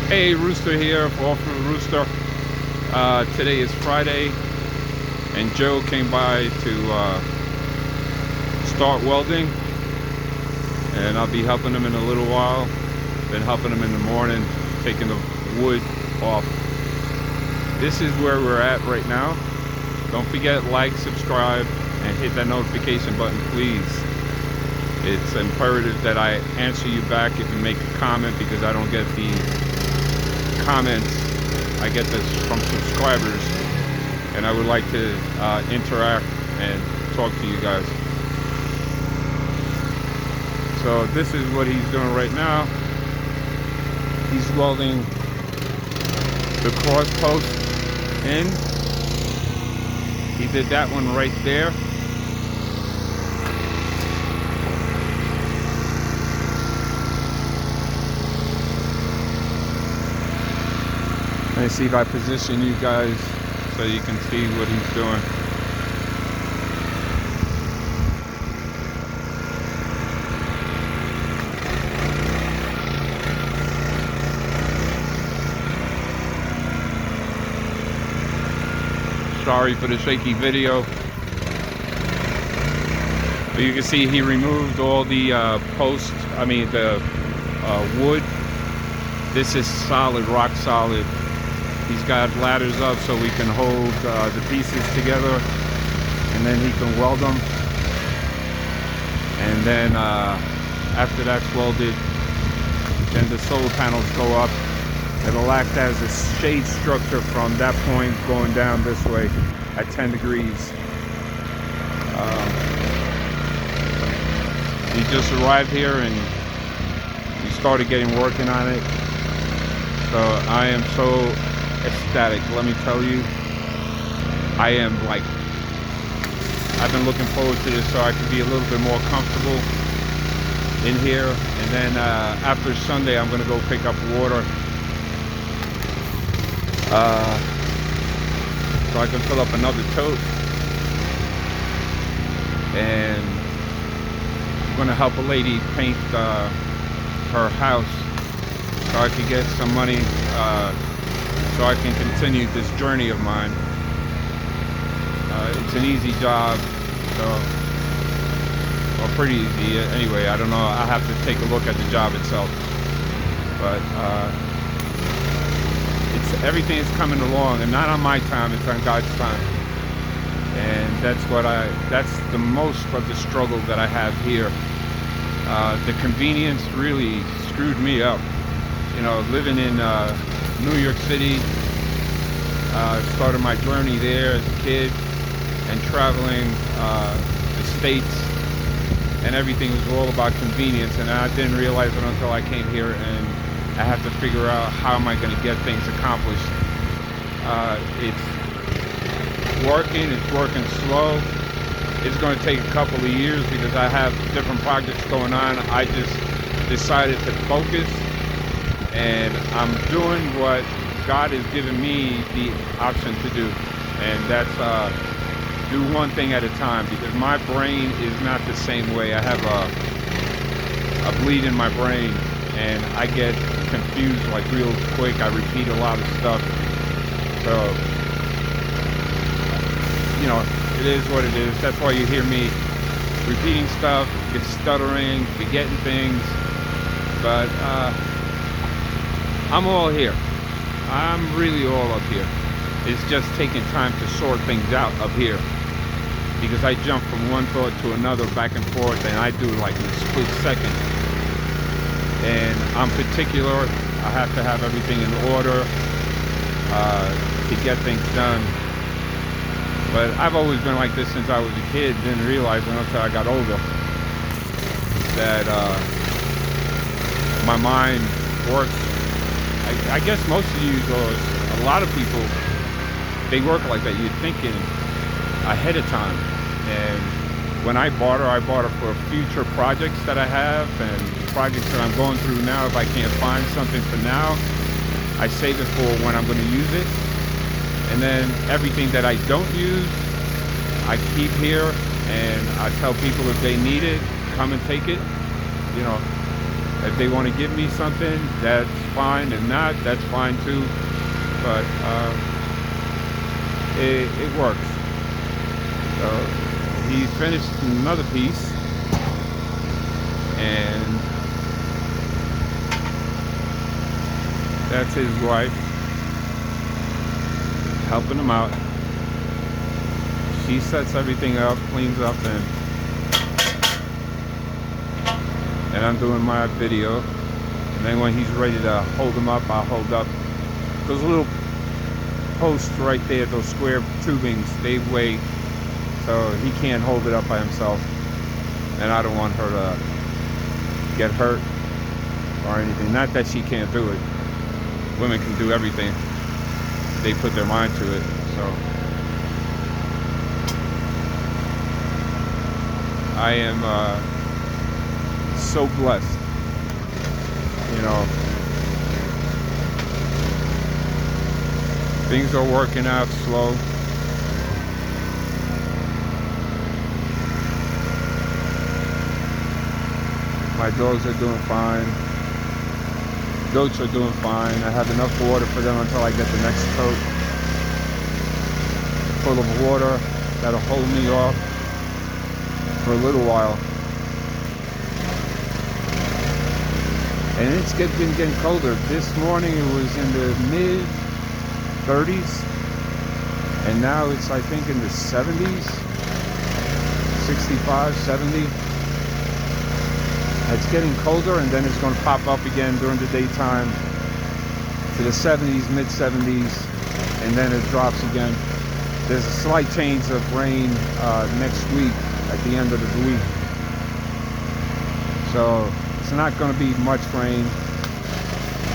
Hey, Rooster here for Offgridrooster. Today is Friday, and Joe came by to start welding, and I'll be helping him in a little while. Been helping him in the morning, taking the wood off. This is where we're at right now. Don't forget, like, subscribe, and hit that notification button, please. It's imperative that I answer you back if you make a comment, because I don't get the comments. I get this from subscribers, and I would like to interact and talk to you guys. So this is what he's doing right now. He's welding the cross post in. He did that one right there. Let me see if I position you guys so you can see what he's doing. Sorry for the shaky video. But you can see he removed all the the wood. This is solid, rock solid. He's got ladders up so we can hold the pieces together, and then he can weld them. And then after that's welded, then the solar panels go up. It'll act as a shade structure from that point going down this way at 10 degrees. He just arrived here and we started getting working on it. So I am so ecstatic, let me tell you. I am like, I've been looking forward to this so I can be a little bit more comfortable in here. And then after Sunday, I'm gonna go pick up water so I can fill up another tote, and I'm gonna help a lady paint her house so I can get some money so I can continue this journey of mine. It's an easy job, so, well, pretty easy anyway. I don't know, I have to take a look at the job itself, but everything is coming along, and not on my time, it's on God's time. And that's the most of the struggle that I have here. The convenience really screwed me up. You know, living in New York City, started my journey there as a kid, and traveling the states, and everything was all about convenience, and I didn't realize it until I came here, and I have to figure out how am I going to get things accomplished. It's working slow. It's going to take a couple of years because I have different projects going on. I just decided to focus, and I'm doing what God has given me the option to do, and that's do one thing at a time, because my brain is not the same way. I have a bleed in my brain, and I get confused like real quick. I repeat a lot of stuff, so you know, it is what it is. That's why you hear me repeating stuff, get stuttering, forgetting things, but I'm all here. I'm really all up here. It's just taking time to sort things out up here, because I jump from one thought to another, back and forth, and I do like in a split second. And I'm particular. I have to have everything in order to get things done. But I've always been like this since I was a kid. Didn't realize it until I got older that my mind works. I guess most of you, or a lot of people, they work like that. You're thinking ahead of time. And when I barter for future projects that I have, and projects that I'm going through now. If I can't find something for now, I save it for when I'm going to use it. And then everything that I don't use, I keep here, and I tell people if they need it, come and take it. You know, If they want to give me something, that's fine. If not, that's fine too. But it works. So he finished another piece, and that's his wife helping him out. She sets everything up, cleans up, and I'm doing my video. And then when he's ready to hold them up, I'll hold up those little posts right there, those square tubings. They weigh, so he can't hold it up by himself, and I don't want her to get hurt or anything. Not that she can't do it. Women can do everything. They put their mind to it. So I am so blessed, you know. Things are working out slow. My dogs are doing fine. Goats are doing fine. I have enough water for them until I get the next tote full of water that'll hold me off for a little while. And it's been getting colder. This morning it was in the mid 30s, and now it's, I think, in the 70s, 65, 70. It's getting colder, and then it's going to pop up again during the daytime to the 70s, mid 70s, and then it drops again. There's a slight change of rain next week at the end of the week, so it's not going to be much rain,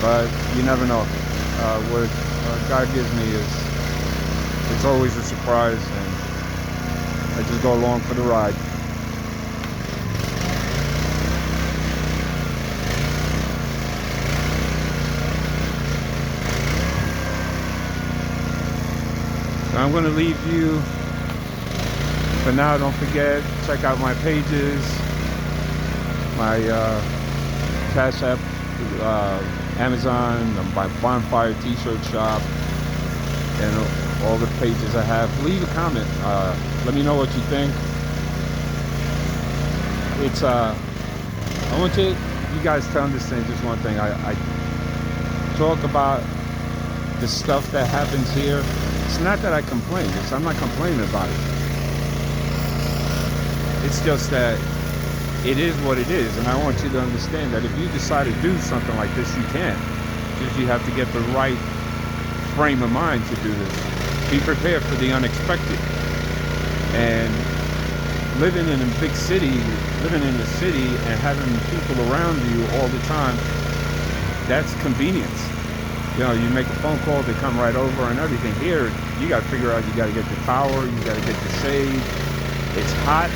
but you never know. What God gives me it's always a surprise, and I just go along for the ride. So I'm going to leave you for now. Don't forget, check out my pages, my Cash App, Amazon, my Bonfire t-shirt shop, and all the pages I have. Leave a comment. Let me know what you think. It's I want you guys to understand just one thing. I talk about the stuff that happens here. It's not that I complain. I'm not complaining about it. It's just that it is what it is, and I want you to understand that if you decide to do something like this, you can. Just you have to get the right frame of mind to do this. Be prepared for the unexpected. And living in a big city, living in a city and having people around you all the time, that's convenience. You know, you make a phone call, they come right over and everything. Here, you got to figure out, you got to get the power, you got to get the shade. It's hot.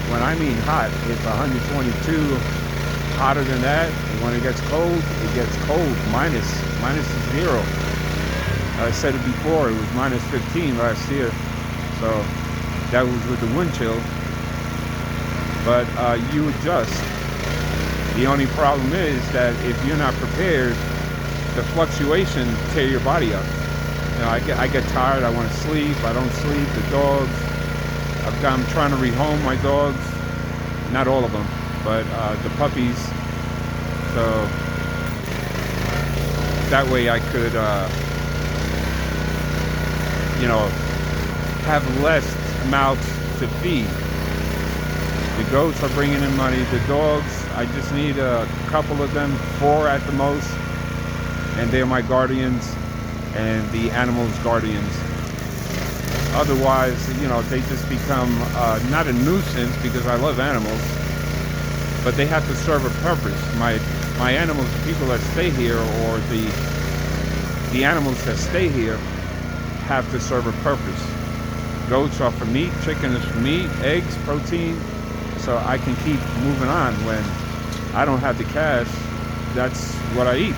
When I mean hot, it's 122, hotter than that. And when it gets cold, minus is 0. I said it before, it was minus 15 last year. So that was with the wind chill. But you adjust. The only problem is that if you're not prepared, the fluctuation tear your body up. You know, I get tired, I want to sleep, I don't sleep, the dogs. I'm trying to rehome my dogs, not all of them, but the puppies, so that way I could, you know, have less mouths to feed. The goats are bringing in money. The dogs, I just need a couple of them, 4 at the most, and they're my guardians and the animals' guardians. Otherwise, you know, they just become not a nuisance, because I love animals, but they have to serve a purpose. My animals, the people that stay here, or the animals that stay here, have to serve a purpose. Goats are for meat, chicken is for meat, eggs, protein, so I can keep moving on. When I don't have the cash, that's what I eat.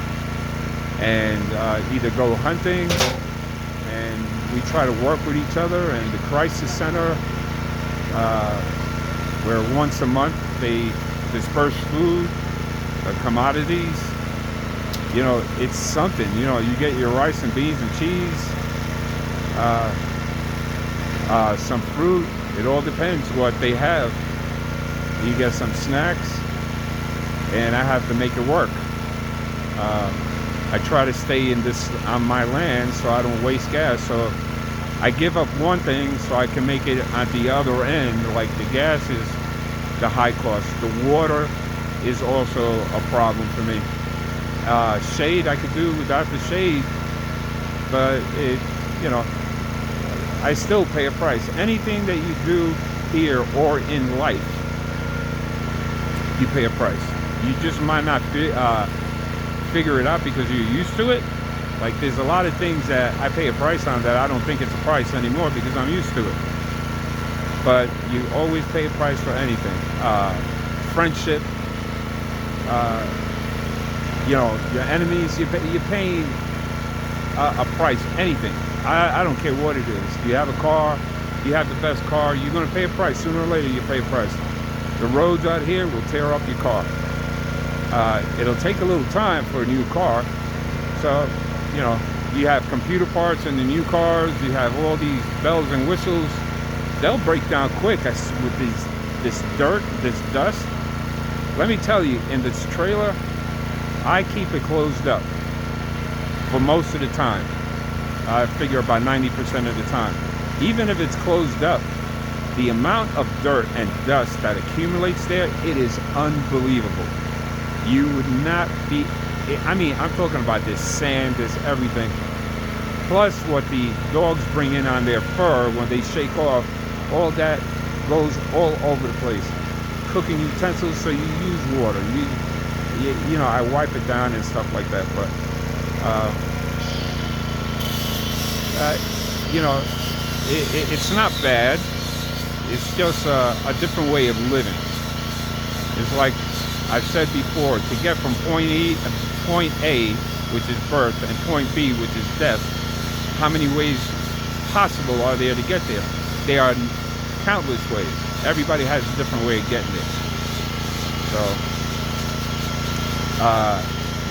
And either go hunting, and we try to work with each other. And the crisis center, where once a month they disperse food, commodities, you know, it's something. You know, you get your rice and beans and cheese, some fruit. It all depends what they have. You get some snacks, and I have to make it work. I try to stay on my land so I don't waste gas. So I give up one thing so I can make it at the other end. Like the gas is the high cost. The water is also a problem for me. Shade I could do without the shade, but you know, I still pay a price. Anything that you do here or in life, you pay a price. You just might not figure it out because you're used to it. Like there's a lot of things that I pay a price on that I don't think it's a price anymore because I'm used to it. But you always pay a price for anything. Friendship, you know, your enemies, you're paying a price, anything. I don't care what it is. You have a car, you have the best car, you're gonna pay a price. Sooner or later you pay a price. The roads out here will tear up your car. It'll take a little time for a new car. So, you know, you have computer parts in the new cars, you have all these bells and whistles. They'll break down quick with this dirt, this dust. Let me tell you, in this trailer, I keep it closed up for most of the time. I figure about 90% of the time. Even if it's closed up, the amount of dirt and dust that accumulates there, it is unbelievable. You would not be, I mean, I'm talking about this sand, this everything. Plus what the dogs bring in on their fur when they shake off, all that goes all over the place. Cooking utensils, so you use water. You know, I wipe it down and stuff like that, but you know, it's not bad. It's just a different way of living. It's like I've said before, to get from point A, which is birth, and point B, which is death, how many ways possible are there to get there? There are countless ways. Everybody has a different way of getting there. So,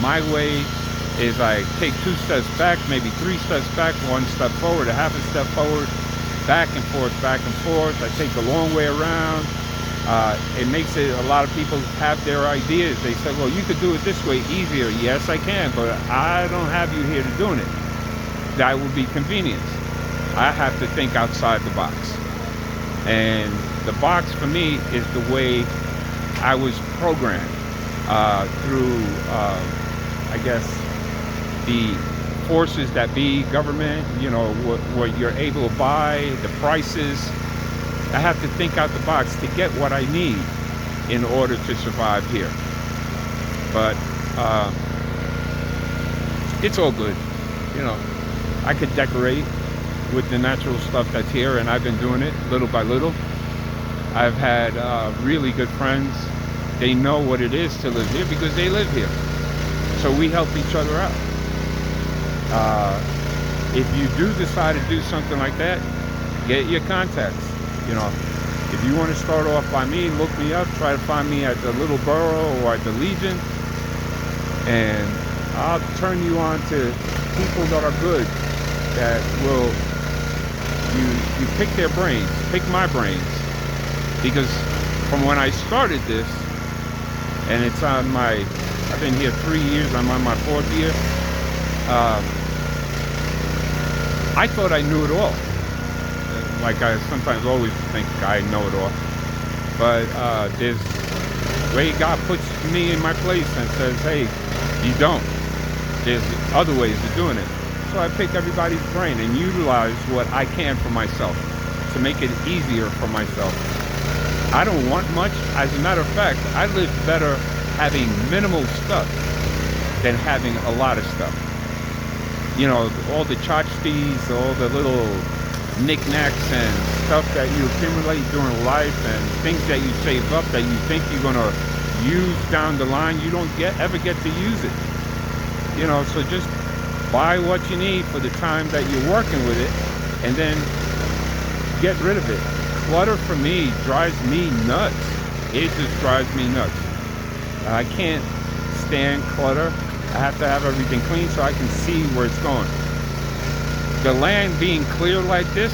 my way is I take 2 steps back, maybe 3 steps back, 1 step forward, a half a step forward, back and forth, back and forth. I take the long way around. It makes it, a lot of people have their ideas. They say, well, you could do it this way easier. Yes, I can, but I don't have you here to doing it. That would be convenience. I have to think outside the box. And the box for me is the way I was programmed through, I guess, the forces that be, government, you know, what you're able to buy, the prices. I have to think out the box to get what I need in order to survive here. But it's all good. You know, I could decorate with the natural stuff that's here, and I've been doing it little by little. I've had really good friends. They know what it is to live here because they live here. So we help each other out. If you do decide to do something like that, get your contacts. You know, if you want to start off by me, look me up, try to find me at the Little Borough or at the Legion, and I'll turn you on to people that are good, that will, you pick their brains, pick my brains, because from when I started this, and it's on my, I've been here 3 years, I'm on my 4th year, I thought I knew it all. Like I sometimes always think I know it all. But there's way God puts me in my place and says, hey, you don't. There's other ways of doing it. So I pick everybody's brain and utilize what I can for myself to make it easier for myself. I don't want much. As a matter of fact, I live better having minimal stuff than having a lot of stuff. You know, all the tchotchkes, all the little knickknacks and stuff that you accumulate during life, and things that you save up that you think you're gonna use down the line, you don't ever get to use it. You know, so just buy what you need for the time that you're working with it, and then get rid of it. Clutter for me drives me nuts. It just drives me nuts. I can't stand clutter. I have to have everything clean so I can see where it's going. The land being clear like this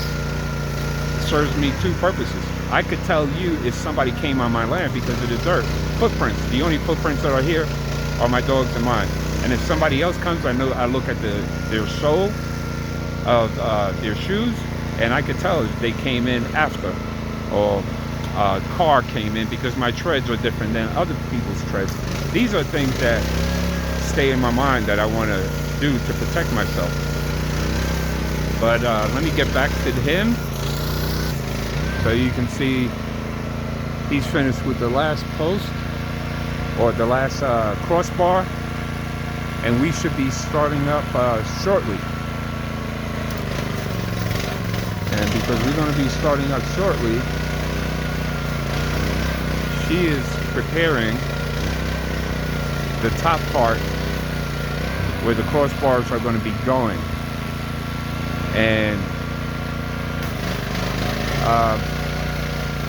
serves me two purposes. I could tell you if somebody came on my land because of the dirt. Footprints. The only footprints that are here are my dogs and mine. And if somebody else comes, I know I look at their sole of their shoes, and I could tell if they came in after, or a car came in, because my treads are different than other people's treads. These are things that stay in my mind that I want to do to protect myself. But let me get back to him. So you can see he's finished with the last post, or the last crossbar, and we should be starting up shortly. And because we're going to be starting up shortly, she is preparing the top part where the crossbars are going to be going. And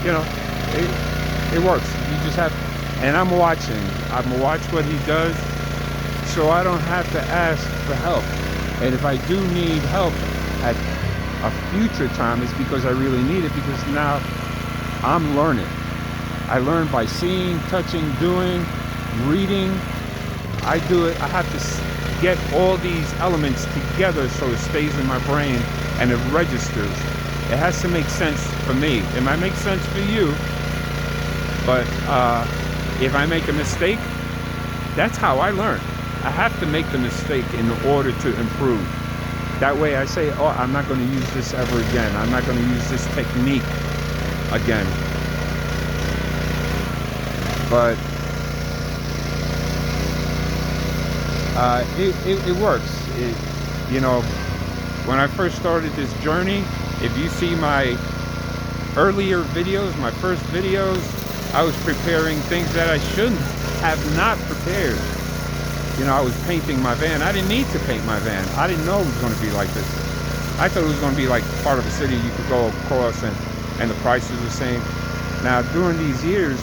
you know, it works. You just have, and I'm watching watch what he does, so I don't have to ask for help. And if I do need help at a future time, it's because I really need it, because now I'm learning. I learn by seeing, touching, doing, reading. I do it. I have to get all these elements together so it stays in my brain and it registers. It has to make sense for me. It might make sense for you, but if I make a mistake, that's how I learn. I have to make the mistake in order to improve. That way I say, oh, I'm not going to use this ever again. I'm not going to use this technique again. But it works. You know, when I first started this journey, if you see my earlier videos, my first videos, I was preparing things that I shouldn't have not prepared. You know, I was painting my van. I didn't need to paint my van. I didn't know it was going to be like this. I thought it was going to be like part of a city you could go across and the prices are the same. Now, during these years,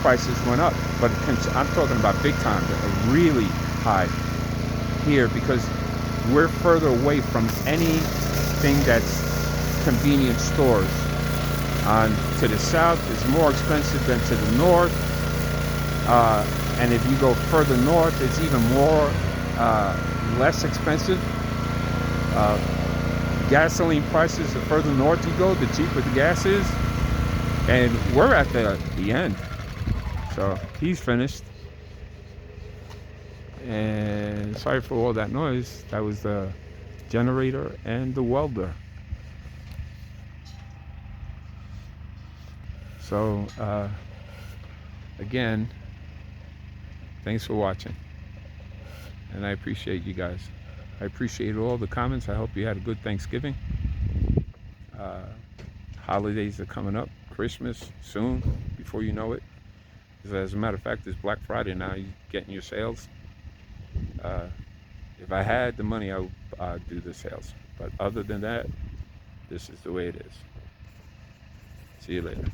prices went up, but I'm talking about big time, really high here, because we're further away from anything that's convenience stores. To the south is more expensive than to the north, and if you go further north, it's even more less expensive. Gasoline prices, the further north you go, the cheaper the gas is, and we're at the end. So he's finished, and sorry for all that noise. That was the generator and the welder. So again, thanks for watching, and I appreciate you guys. I appreciate all the comments. I hope you had a good Thanksgiving. Holidays are coming up, Christmas soon, before you know it. As a matter of fact, it's Black Friday now. You're getting your sales. If I had the money, I would do the sales. But other than that, this is the way it is. See you later.